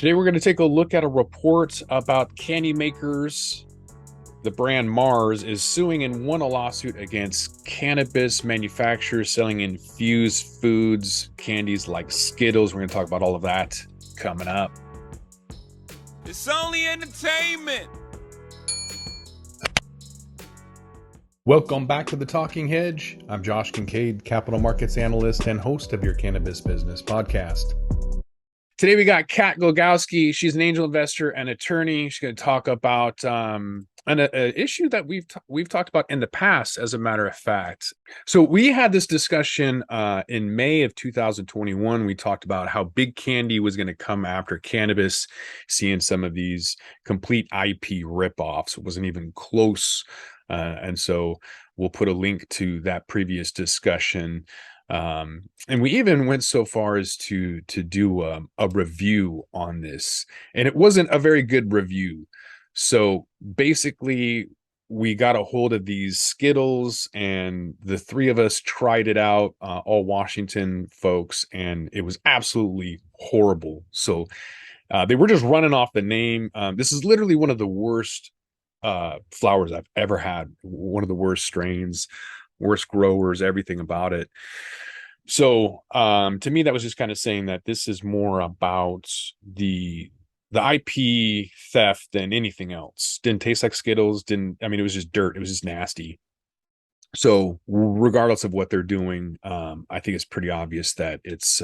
Today we're going to take a look at a report about candy makers. The brand Mars is suing and won a lawsuit against cannabis manufacturers selling infused foods, candies like Skittles. We're going to talk about all of that coming up. It's only entertainment. Welcome back to the Talking Hedge. I'm Josh Kincaid, capital markets analyst and host of your Cannabis Business Podcast. Today we got Kat Glogowski. She's an angel investor and attorney. She's going to talk about an issue that we've talked about in the past, as a matter of fact. So we had this discussion in May of 2021. We talked about how big candy was going to come after cannabis, seeing some of these complete IP ripoffs. It wasn't even close. And so we'll put a link to that previous discussion. And we even went so far as to do a review on this, and it wasn't a very good review. So basically we got a hold of these Skittles and the three of us tried it out, all Washington folks, and it was absolutely horrible. So they were just running off the name. This is literally one of the worst flowers I've ever had, one of the worst strains, worst growers, everything about it. So to me, that was just kind of saying that this is more about the IP theft than anything else. Didn't taste like Skittles, it was just dirt. It was just nasty. So regardless of what they're doing, I think it's pretty obvious that it's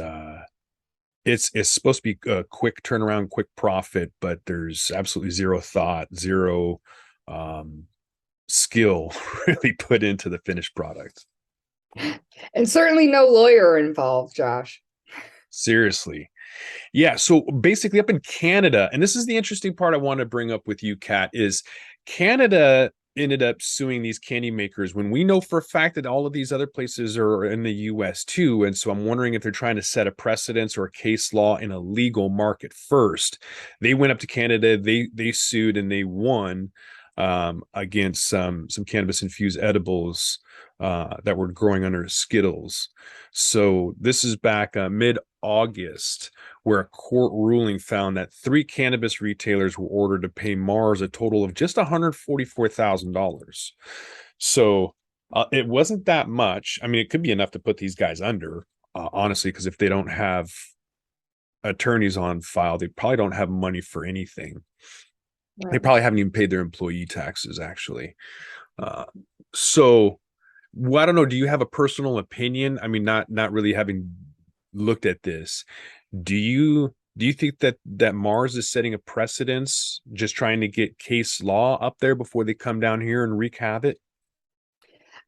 supposed to be a quick turnaround, quick profit, but there's absolutely zero thought, zero skill really put into the finished product. And certainly no lawyer involved, Josh. Seriously. Yeah. So basically up in Canada, and this is the interesting part I want to bring up with you, Kat, is Canada ended up suing these candy makers when we know for a fact that all of these other places are in the US too. And so I'm wondering if they're trying to set a precedence or a case law in a legal market first. They went up to Canada, they sued and they won against some cannabis infused edibles that were growing under Skittles. So this is back mid-August, where a court ruling found that 3 cannabis retailers were ordered to pay Mars a total of just $144,000. So it wasn't that much. I mean, it could be enough to put these guys under, honestly, because if they don't have attorneys on file, they probably don't have money for anything. They probably haven't even paid their employee taxes, actually. So, well, I don't know. Do you have a personal opinion? I mean, not really having looked at this. Do you think that Mars is setting a precedence, just trying to get case law up there before they come down here and wreak havoc?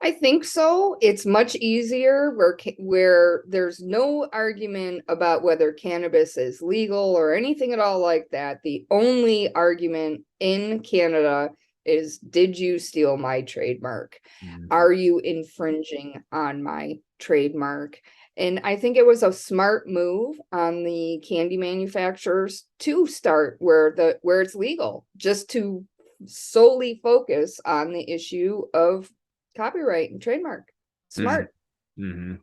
I think so. It's much easier where there's no argument about whether cannabis is legal or anything at all like that. The only argument in Canada is, did you steal my trademark? Mm-hmm. Are you infringing on my trademark? And I think it was a smart move on the candy manufacturers to start where it's legal, just to solely focus on the issue of copyright and trademark. Smart. Mm-hmm.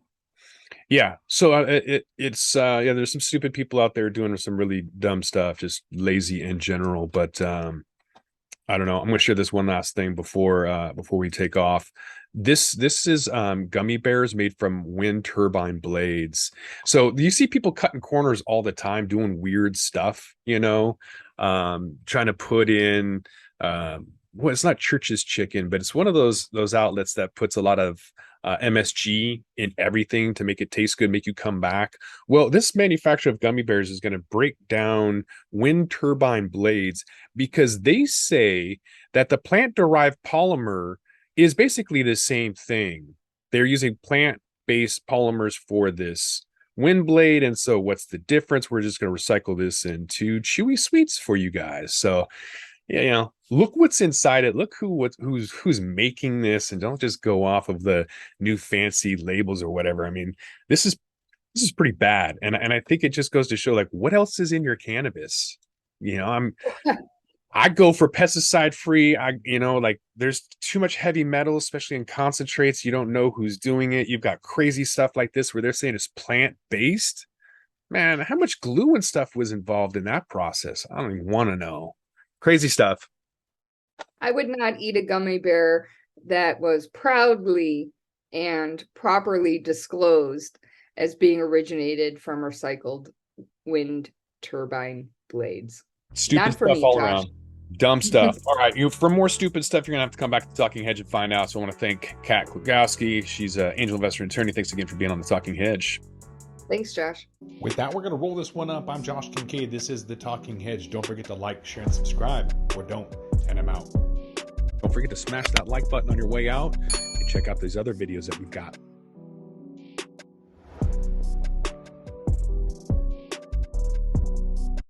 Yeah. So it's there's some stupid people out there doing some really dumb stuff, just lazy in general. But I don't know. I'm going to share this one last thing before we take off. This is gummy bears made from wind turbine blades. So you see people cutting corners all the time, doing weird stuff, trying to put in well, it's not Church's Chicken, but it's one of those outlets that puts a lot of MSG in everything to make it taste good, make you come back. Well, this manufacturer of gummy bears is going to break down wind turbine blades because they say that the plant-derived polymer is basically the same thing. They're using plant-based polymers for this wind blade, and so what's the difference? We're just going to recycle this into chewy sweets for you guys. So yeah, look what's inside it. Look who's making this, and don't just go off of the new fancy labels or whatever. I mean, this is pretty bad, and I think it just goes to show, like, what else is in your cannabis? I go for pesticide free. Like, there's too much heavy metal, especially in concentrates. You don't know who's doing it. You've got crazy stuff like this where they're saying it's plant based. Man, how much glue and stuff was involved in that process? I don't even want to know. Crazy stuff. I would not eat a gummy bear that was proudly and properly disclosed as being originated from recycled wind turbine blades. Stupid Not for stuff me, all Josh. around. Dumb stuff. All right, for more stupid stuff, you're gonna have to come back to the Talking Hedge and find out. So I want to thank Kat Klugowski. She's an angel investor and attorney. Thanks again for being on the Talking Hedge. Thanks, Josh. With that, we're gonna roll this one up. I'm Josh Kincaid. This is the Talking Hedge. Don't forget to like, share, and subscribe, or don't, and I'm out. Don't forget to smash that like button on your way out and check out these other videos that we've got.